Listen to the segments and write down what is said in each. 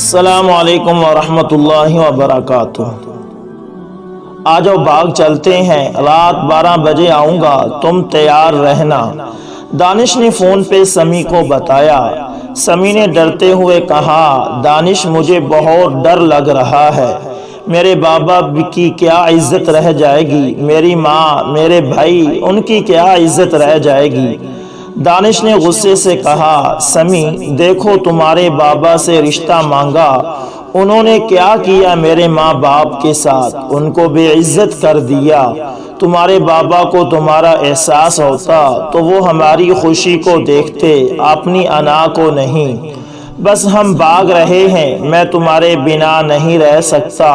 السلام علیکم ورحمۃ اللہ وبرکاتہ۔ آ جاؤ باغ چلتے ہیں، رات 12 بجے آؤں گا، تم تیار رہنا۔ دانش نے فون پہ سمی کو بتایا۔ سمی نے ڈرتے ہوئے کہا، دانش مجھے بہت ڈر لگ رہا ہے، میرے بابا کی کیا عزت رہ جائے گی، میری ماں، میرے بھائی، ان کی کیا عزت رہ جائے گی۔ دانش نے غصے سے کہا، سمی دیکھو تمہارے بابا سے رشتہ مانگا، انہوں نے کیا کیا میرے ماں باپ کے ساتھ، ان کو بے عزت کر دیا۔ تمہارے بابا کو تمہارا احساس ہوتا تو وہ ہماری خوشی کو دیکھتے، اپنی انا کو نہیں۔ بس ہم بھاگ رہے ہیں، میں تمہارے بنا نہیں رہ سکتا۔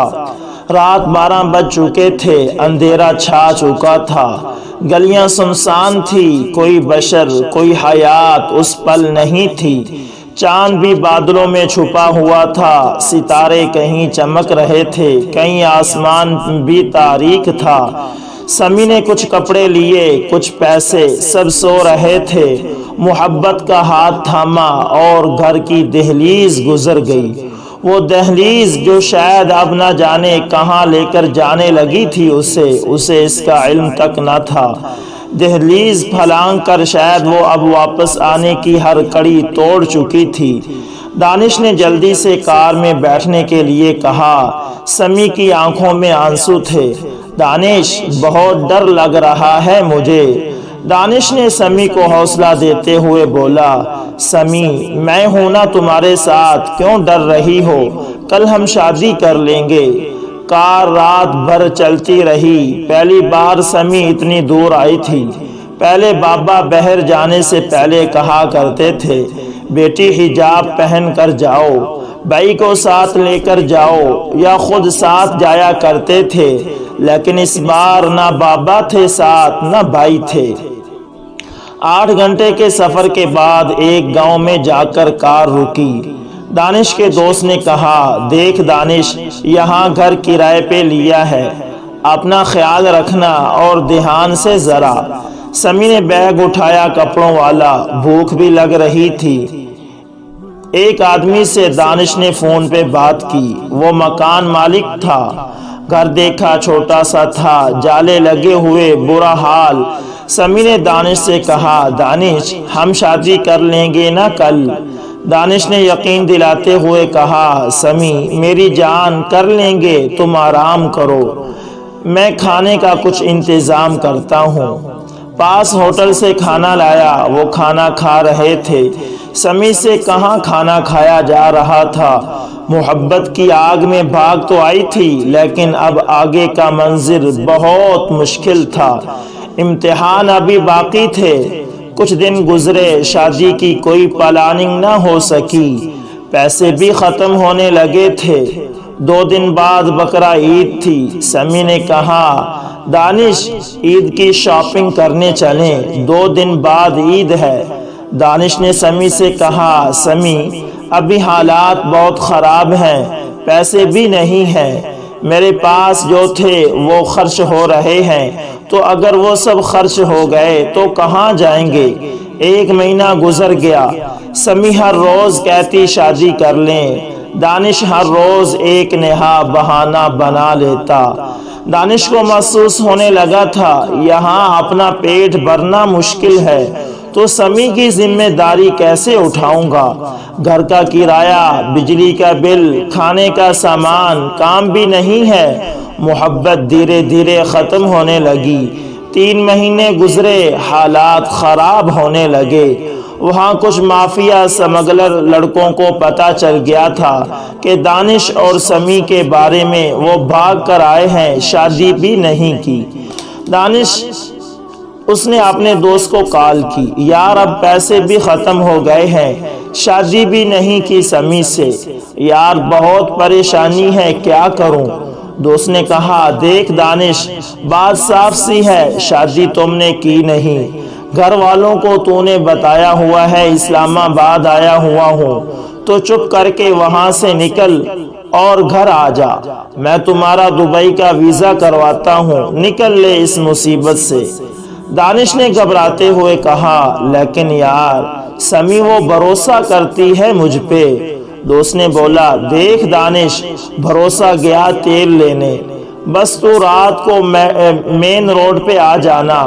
رات 12 بج چکے تھے، اندھیرا چھا چکا تھا، گلیاں سنسان تھی، کوئی بشر، کوئی حیات اس پل نہیں تھی۔ چاند بھی بادلوں میں چھپا ہوا تھا، ستارے کہیں چمک رہے تھے، کہیں آسمان بھی تاریک تھا۔ سمی نے کچھ کپڑے لیے، کچھ پیسے، سب سو رہے تھے۔ محبت کا ہاتھ تھاما اور گھر کی دہلیز گزر گئی، وہ دہلیز جو شاید اب نہ جانے کہاں لے کر جانے لگی تھی اسے اس کا علم تک نہ تھا۔ دہلیز پھلانگ کر شاید وہ اب واپس آنے کی ہر کڑی توڑ چکی تھی۔ دانش نے جلدی سے کار میں بیٹھنے کے لیے کہا۔ سمی کی آنکھوں میں آنسو تھے۔ دانش بہت ڈر لگ رہا ہے مجھے۔ دانش نے سمی کو حوصلہ دیتے ہوئے بولا، سمی میں ہوں نا تمہارے ساتھ، کیوں ڈر رہی ہو، کل ہم شادی کر لیں گے۔ کار رات بھر چلتی رہی۔ پہلی بار سمی اتنی دور آئی تھی۔ پہلے بابا باہر جانے سے پہلے کہا کرتے تھے، بیٹی حجاب پہن کر جاؤ، بھائی کو ساتھ لے کر جاؤ، یا خود ساتھ جایا کرتے تھے، لیکن اس بار نہ بابا تھے ساتھ، نہ بھائی تھے۔ 8 گھنٹے کے سفر کے بعد ایک گاؤں میں جا کر کار رکی۔ دانش کے دوست نے کہا، دیکھ دانش، یہاں گھر کرائے پہ لیا ہے، اپنا خیال رکھنا اور دھیان سے ذرا۔ سمی نے بیگ اٹھایا کپڑوں والا، بھوک بھی لگ رہی تھی۔ ایک آدمی سے دانش نے فون پہ بات کی، وہ مکان مالک تھا۔ گھر دیکھا، چھوٹا سا تھا، جالے لگے ہوئے، برا حال۔ سمی نے دانش سے کہا، دانش ہم شادی کر لیں گے نا کل؟ دانش نے یقین دلاتے ہوئے کہا، سمی میری جان کر لیں گے، تم آرام کرو، میں کھانے کا کچھ انتظام کرتا ہوں۔ پاس ہوٹل سے کھانا لایا، وہ کھانا کھا رہے تھے۔ سمی سے کہاں کھانا کھایا جا رہا تھا۔ محبت کی آگ میں بھاگ تو آئی تھی، لیکن اب آگے کا منظر بہت مشکل تھا۔ امتحان ابھی باقی تھے۔ کچھ دن گزرے، شادی کی کوئی پلاننگ نہ ہو سکی، پیسے بھی ختم ہونے لگے تھے۔ 2 دن بعد بقرہ عید تھی۔ سمی نے کہا، دانش عید کی شاپنگ کرنے چلیں، 2 دن بعد عید ہے۔ دانش نے سمی سے کہا، سمی ابھی حالات بہت خراب ہیں، پیسے بھی نہیں ہیں، میرے پاس جو تھے وہ خرچ ہو رہے ہیں، تو اگر وہ سب خرچ ہو گئے تو کہاں جائیں گے؟ 1 مہینہ گزر گیا۔ سمی ہر روز کہتی شادی کر لیں، دانش ہر روز ایک نیا بہانہ بنا لیتا۔ دانش کو محسوس ہونے لگا تھا، یہاں اپنا پیٹ بھرنا مشکل ہے تو سمی کی ذمہ داری کیسے اٹھاؤں گا؟ گھر کا کرایہ، بجلی کا بل، کھانے کا سامان، کام بھی نہیں ہے۔ محبت دھیرے دھیرے ختم ہونے لگی۔ 3 مہینے گزرے، حالات خراب ہونے لگے۔ وہاں کچھ مافیا سمگلر لڑکوں کو پتہ چل گیا تھا کہ دانش اور سمی کے بارے میں وہ بھاگ کر آئے ہیں، شادی بھی نہیں کی۔ دانش اس نے اپنے دوست کو کال کی، یار اب پیسے بھی ختم ہو گئے ہیں، شادی بھی نہیں کی سمی سے، یار بہت پریشانی ہے، کیا کروں؟ دوست نے کہا، دیکھ دانش بات صاف سی ہے، شادی تم نے کی نہیں، گھر والوں کو تو نے بتایا ہوا ہے اسلام آباد آیا ہوا ہوں، تو چپ کر کے وہاں سے نکل اور گھر آ جا، میں تمہارا دبئی کا ویزا کرواتا ہوں، نکل لے اس مصیبت سے۔ دانش نے گھبراتے ہوئے کہا، لیکن یار سمی وہ بھروسہ کرتی ہے مجھ پہ، دوست نے بولا دیکھ دانش، بھروسہ گیا تیل لینے، بس تو رات کو مین روڈ پہ آ جانا،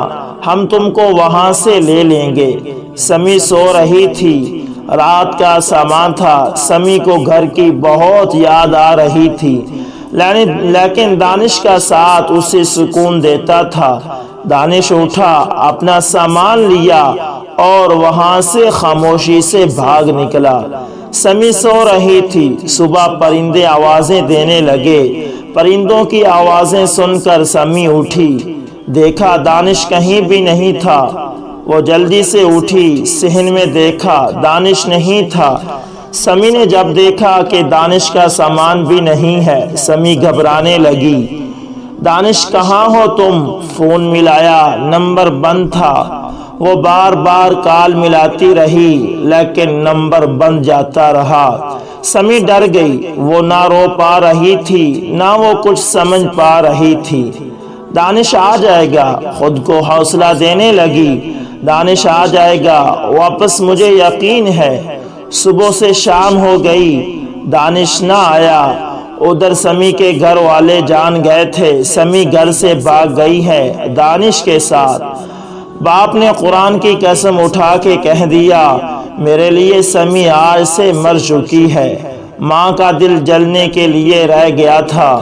ہم تم کو وہاں سے لے لیں گے۔ سمی سو رہی تھی، رات کا سامان تھا، سمی کو گھر کی بہت یاد آ رہی تھی، لیکن دانش کا ساتھ اسے سکون دیتا تھا۔ دانش اٹھا، اپنا سامان لیا اور وہاں سے خاموشی سے بھاگ نکلا۔ سمی سو رہی تھی، صبح پرندے آوازیں دینے لگے، پرندوں کی آوازیں سن کر سمی اٹھی، دیکھا دانش کہیں بھی نہیں تھا۔ وہ جلدی سے اٹھی، صحن میں دیکھا دانش نہیں تھا۔ سمی نے جب دیکھا کہ دانش کا سامان بھی نہیں ہے، سمی گھبرانے لگی۔ دانش کہاں ہو تم؟ فون ملایا، نمبر بند تھا۔ وہ بار بار کال ملاتی رہی لیکن نمبر بند جاتا رہا۔ سمی ڈر گئی، وہ نہ رو پا رہی تھی نہ وہ کچھ سمجھ پا رہی تھی۔ دانش آ جائے گا، خود کو حوصلہ دینے لگی، دانش آ جائے گا، واپس مجھے یقین ہے۔ صبح سے شام ہو گئی، دانش نہ آیا۔ ادھر سمی کے گھر والے جان گئے تھے سمی گھر سے بھاگ گئی ہے دانش کے ساتھ۔ باپ نے قرآن کی قسم اٹھا کے کہہ دیا، میرے لیے سمی آج سے مر چکی ہے۔ ماں کا دل جلنے کے لیے رہ گیا تھا۔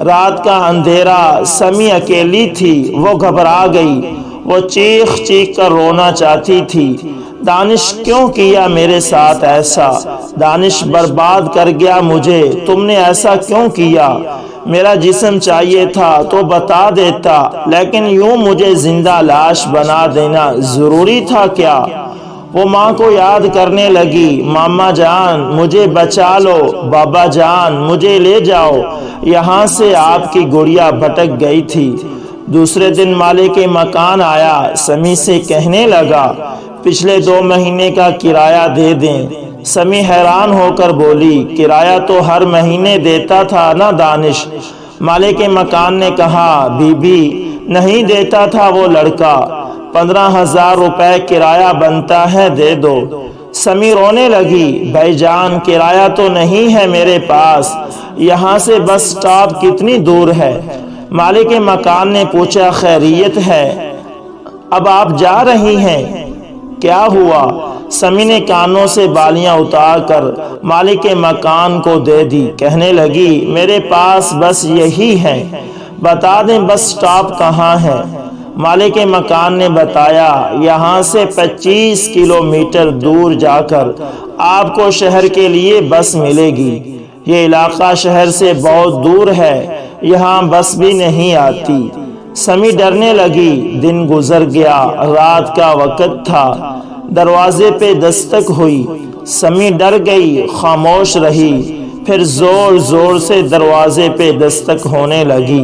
رات کا اندھیرا، سمی اکیلی تھی، وہ گھبرا گئی، وہ چیخ چیخ کر رونا چاہتی تھی۔ دانش کیوں کیا میرے ساتھ ایسا؟ دانش برباد کر گیا مجھے، تم نے ایسا کیوں کیا؟ میرا جسم چاہیے تھا تو بتا دیتا، لیکن یوں مجھے زندہ لاش بنا دینا ضروری تھا کیا؟ وہ ماں کو یاد کرنے لگی، ماما جان مجھے بچا لو، بابا جان مجھے لے جاؤ، یہاں سے آپ کی گڑیا بھٹک گئی تھی۔ دوسرے دن مالک مکان آیا، سمی سے کہنے لگا پچھلے 2 مہینے کا کرایہ دے دیں۔ سمی حیران ہو کر بولی، کرایہ تو ہر مہینے دیتا تھا نا دانش؟ مالک مکان نے کہا، بی بی نہیں دیتا تھا وہ لڑکا، 15,000 روپے کرایہ بنتا ہے، دے دو۔ سمی رونے لگی، بھائی جان کرایہ تو نہیں ہے میرے پاس، یہاں سے بس سٹاپ کتنی دور ہے؟ مالک مکان نے پوچھا، خیریت ہے؟ اب آپ جا رہی ہیں؟ کیا ہوا؟ سمی نے کانوں سے بالیاں اتار کر مالک مکان کو دے دی، کہنے لگی میرے پاس بس یہی ہے، بتا دیں بس سٹاپ کہاں ہے؟ مالک مکان نے بتایا، یہاں سے 25 کلومیٹر دور جا کر آپ کو شہر کے لیے بس ملے گی۔ یہ علاقہ شہر سے بہت دور ہے، یہاں بس بھی نہیں آتی۔ سمی ڈرنے لگی، دن گزر گیا، رات کا وقت تھا، دروازے پہ دستک ہوئی، سمی ڈر گئی، خاموش رہی، پھر زور زور سے دروازے پہ دستک ہونے لگی۔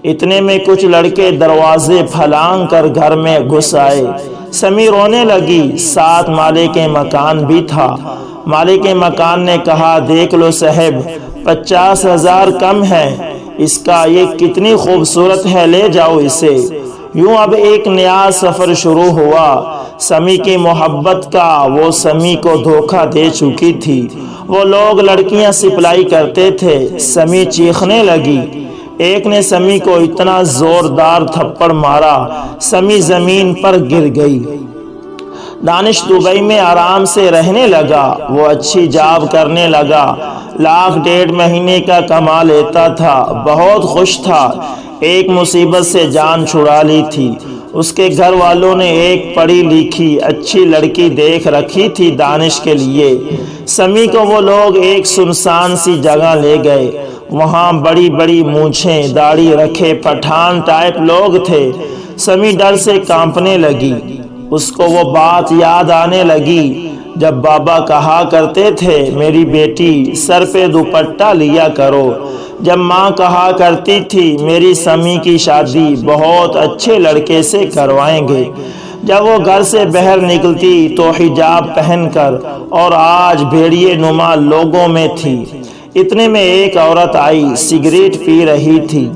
اتنے میں کچھ لڑکے دروازے پھلانگ کر گھر میں گھس آئے۔ سمی رونے لگی، ساتھ مالک مکان بھی تھا۔ مالک مکان نے کہا، دیکھ لو صاحب، 50,000 کم ہے اس کا، یہ کتنی خوبصورت ہے، لے جاؤ اسے۔ یوں اب ایک نیا سفر شروع ہوا۔ سمی کی محبت کا، وہ سمی کو دھوکہ دے چکی تھی۔ وہ لوگ لڑکیاں سپلائی کرتے تھے۔ سمی چیخنے لگی۔ ایک نے سمی کو اتنا زوردار تھپڑ مارا، سمی زمین پر گر گئی۔ دانش دبئی میں آرام سے رہنے لگا، وہ اچھی جاب کرنے لگا، 1.5 مہینے کا کما لیتا تھا، بہت خوش تھا۔ ایک مصیبت سے جان چھڑا لی تھی۔ اس کے گھر والوں نے ایک پڑھی لکھی اچھی لڑکی دیکھ رکھی تھی دانش کے لیے۔ سمی کو وہ لوگ ایک سنسان سی جگہ لے گئے، وہاں بڑی بڑی مونچھیں، داڑھی رکھے پٹھان ٹائپ لوگ تھے۔ سمی ڈر سے کانپنے لگی۔ اس کو وہ بات یاد آنے لگی جب بابا کہا کرتے تھے، میری بیٹی سر پہ دوپٹہ لیا کرو۔ جب ماں کہا کرتی تھی، میری سمی کی شادی بہت اچھے لڑکے سے کروائیں گے۔ جب وہ گھر سے باہر نکلتی تو حجاب پہن کر، اور آج بھیڑیے نما لوگوں میں تھی۔ اتنے میں ایک عورت آئی، سگریٹ پی رہی تھی۔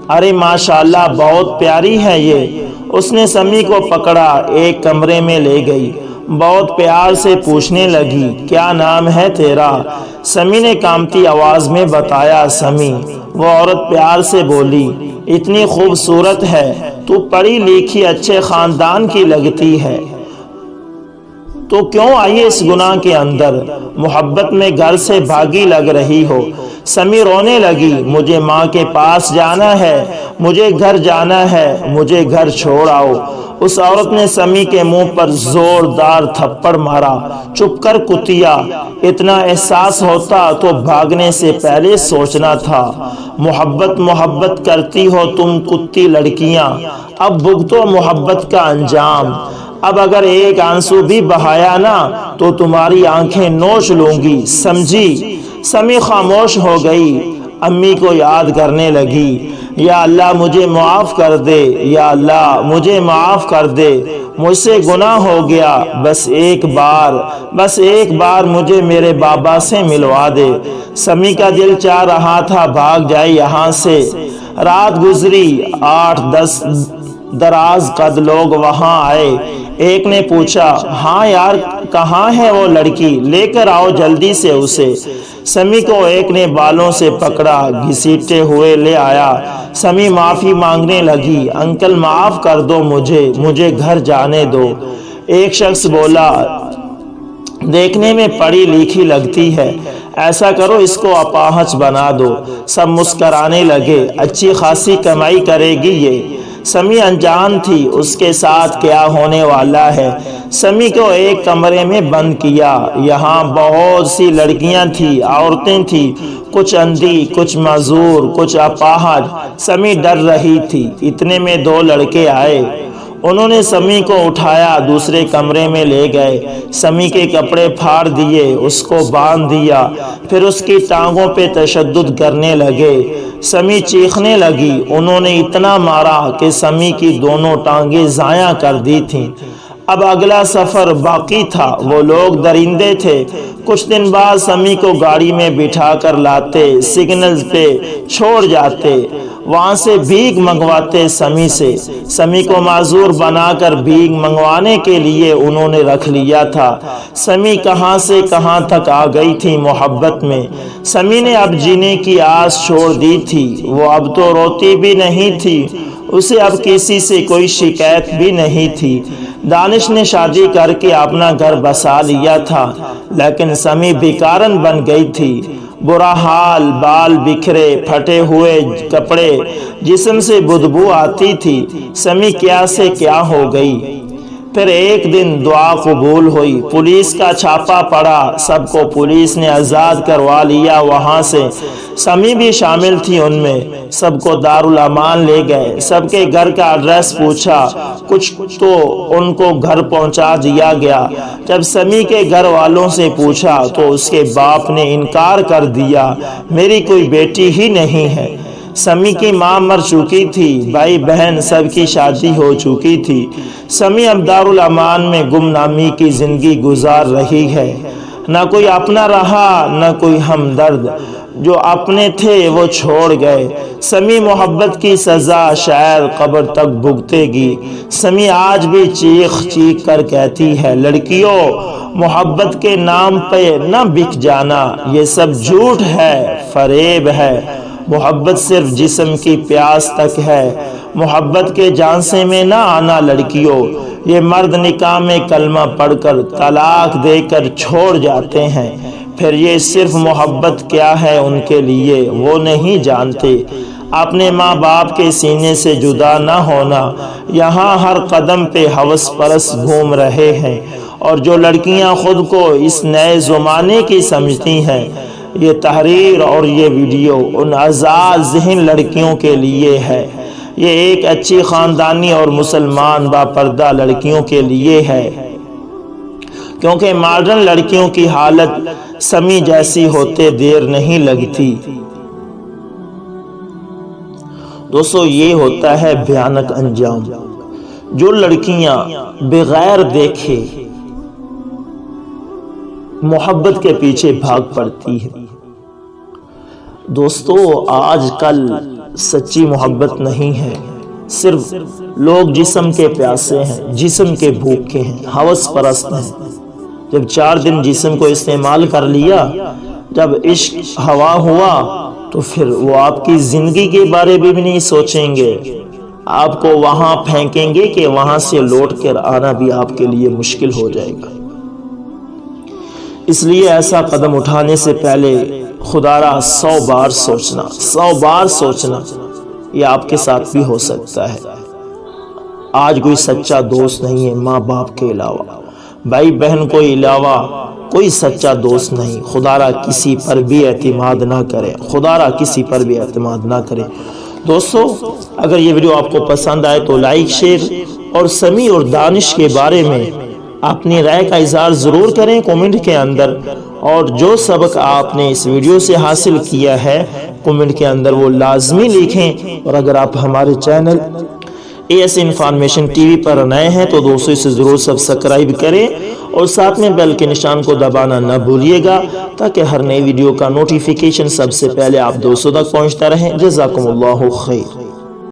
ارے ماشاءاللہ بہت پیاری ہے یہ۔ اس نے سمی کو پکڑا، ایک کمرے میں لے گئی۔ بہت پیار سے پوچھنے لگی کیا نام ہے تیرا؟ سمی نے کانپتی آواز میں بتایا سمی۔ وہ عورت پیار سے بولی اتنی خوبصورت ہے، تو پڑھی لکھی اچھے خاندان کی لگتی ہے، تو کیوں آئی اس گناہ کے اندر؟ محبت میں گھر سے بھاگی لگ رہی ہو۔ سمی رونے لگی مجھے ماں کے پاس جانا ہے، مجھے گھر جانا ہے، مجھے گھر چھوڑ آؤ۔ اس عورت نے سمی کے منہ پر زوردار تھپڑ مارا۔ چپ کر کتیا، اتنا احساس ہوتا تو بھاگنے سے پہلے سوچنا تھا۔ محبت محبت کرتی ہو تم کتی لڑکیاں، اب بھگتو محبت کا انجام۔ اب اگر ایک آنسو بھی بہایا نا تو تمہاری آنکھیں نوچ لوں گی، سمجھی؟ سمی خاموش ہو گئی، امی کو یاد کرنے لگی یا اللہ مجھے معاف کر دے، یا اللہ مجھے معاف کر دے، مجھ سے گناہ ہو گیا، بس ایک بار مجھے میرے بابا سے ملوا دے۔ سمی کا دل چاہ رہا تھا بھاگ جائے یہاں سے۔ رات گزری، 8-10 دراز قد لوگ وہاں آئے۔ ایک نے پوچھا ہاں یار کہاں ہے وہ لڑکی، لے کر آؤ جلدی سے اسے۔ سمی کو ایک نے بالوں سے پکڑا، گھسیٹتے ہوئے لے آیا۔ سمی معافی مانگنے لگی انکل معاف کر دو مجھے گھر جانے دو۔ ایک شخص بولا دیکھنے میں پڑھی لکھی لگتی ہے، ایسا کرو اس کو اپاہج بنا دو۔ سب مسکرانے لگے، اچھی خاصی کمائی کرے گی یہ۔ سمی انجان تھی اس کے ساتھ کیا ہونے والا ہے۔ سمی کو ایک کمرے میں بند کیا، یہاں بہت سی لڑکیاں تھیں، عورتیں تھیں، کچھ اندھی، کچھ معذور، کچھ اپاہج۔ سمی ڈر رہی تھی۔ اتنے میں 2 لڑکے آئے، انہوں نے سمی کو اٹھایا، دوسرے کمرے میں لے گئے۔ سمی کے کپڑے پھاڑ دیے، اس کو باندھ دیا، پھر اس کی ٹانگوں پہ تشدد کرنے لگے۔ سمی چیخنے لگی، انہوں نے اتنا مارا کہ سمی کی دونوں ٹانگیں ضائع کر دی تھیں۔ اب اگلا سفر باقی تھا، وہ لوگ درندے تھے۔ کچھ دن بعد سمی کو گاڑی میں بٹھا کر لاتے، سگنل پہ چھوڑ جاتے، وہاں سے بھیک منگواتے سمی سے۔ سمی کو معذور بنا کر بھیک منگوانے کے لیے انہوں نے رکھ لیا تھا۔ سمی کہاں سے کہاں تک آ گئی تھی محبت میں۔ سمی نے اب جینے کی آس چھوڑ دی تھی، وہ اب تو روتی بھی نہیں تھی، اسے اب کسی سے کوئی شکایت بھی نہیں تھی۔ دانش نے شادی کر کے اپنا گھر بسا لیا تھا، لیکن سمی بیکارن بن گئی تھی۔ برا حال، بال بکھرے، پھٹے ہوئے کپڑے، جسم سے بدبو آتی تھی۔ سمی کیا سے کیا ہو گئی۔ پھر ایک دن دعا قبول ہوئی، پولیس کا چھاپا پڑا، سب کو پولیس نے آزاد کروا لیا وہاں سے۔ سمی بھی شامل تھی ان میں۔ سب کو دارالامان لے گئے، سب کے گھر کا ایڈریس پوچھا، کچھ تو ان کو گھر پہنچا دیا گیا۔ جب سمی کے گھر والوں سے پوچھا تو اس کے باپ نے انکار کر دیا، میری کوئی بیٹی ہی نہیں ہے۔ سمی کی ماں مر چکی تھی، بھائی بہن سب کی شادی ہو چکی تھی۔ سمی اب دارالامان میں گمنامی کی زندگی گزار رہی ہے، نہ کوئی اپنا رہا نہ کوئی ہمدرد، جو اپنے تھے وہ چھوڑ گئے۔ سمی محبت کی سزا شاید قبر تک بھگتے گی۔ سمی آج بھی چیخ چیخ کر کہتی ہے لڑکیوں محبت کے نام پہ نہ بک جانا، یہ سب جھوٹ ہے، فریب ہے۔ محبت صرف جسم کی پیاس تک ہے، محبت کے جھانسے میں نہ آنا لڑکیوں۔ یہ مرد نکاح میں کلمہ پڑھ کر طلاق دے کر چھوڑ جاتے ہیں، پھر یہ صرف محبت کیا ہے ان کے لیے وہ نہیں جانتے۔ اپنے ماں باپ کے سینے سے جدا نہ ہونا، یہاں ہر قدم پہ ہوس پرست گھوم رہے ہیں، اور جو لڑکیاں خود کو اس نئے زمانے کی سمجھتی ہیں، یہ تحریر اور یہ ویڈیو ان آزاد ذہن لڑکیوں کے لیے ہے۔ یہ ایک اچھی خاندانی اور مسلمان باپردہ لڑکیوں کے لیے ہے، کیونکہ ماڈرن لڑکیوں کی حالت سمی جیسی ہوتے دیر نہیں لگتی۔ دوستو یہ ہوتا ہے بھیانک انجام، جو لڑکیاں بغیر دیکھے محبت کے پیچھے بھاگ پڑتی ہے۔ دوستو آج کل سچی محبت نہیں ہے، صرف لوگ جسم کے پیاسے ہیں، جسم کے بھوکے ہیں، ہوس پرست ہیں۔ جب 4 دن جسم کو استعمال کر لیا، جب عشق ہوا ہوا تو پھر وہ آپ کی زندگی کے بارے میں بھی نہیں سوچیں گے، آپ کو وہاں پھینکیں گے کہ وہاں سے لوٹ کر آنا بھی آپ کے لیے مشکل ہو جائے گا۔ اس لیے ایسا قدم اٹھانے سے پہلے خدا را 100 بار سوچنا، 100 بار سوچنا۔ یہ آپ کے ساتھ بھی ہو سکتا ہے۔ آج کوئی سچا دوست نہیں ہے ماں باپ کے علاوہ، بھائی بہن کو علاوہ کوئی سچا دوست نہیں۔ خدا را کسی پر بھی اعتماد نہ کرے، خدا را کسی پر بھی اعتماد نہ کرے۔ دوستو، اگر یہ ویڈیو آپ کو پسند آئے تو لائک، شیئر اور سمی اور دانش کے بارے میں اپنی رائے کا اظہار ضرور کریں کمنٹ کے اندر، اور جو سبق آپ نے اس ویڈیو سے حاصل کیا ہے کمنٹ کے اندر وہ لازمی لکھیں۔ اور اگر آپ ہمارے channel AS information T V پر نئے ہیں تو دوستو اسے ضرور سبسکرائب کریں اور ساتھ میں بیل کے نشان کو دبانا نہ بھولیے گا تاکہ ہر نئی ویڈیو کا نوٹیفیکیشن سب سے پہلے آپ دوستوں تک پہنچتا رہے۔ جزاکم اللہ خیر۔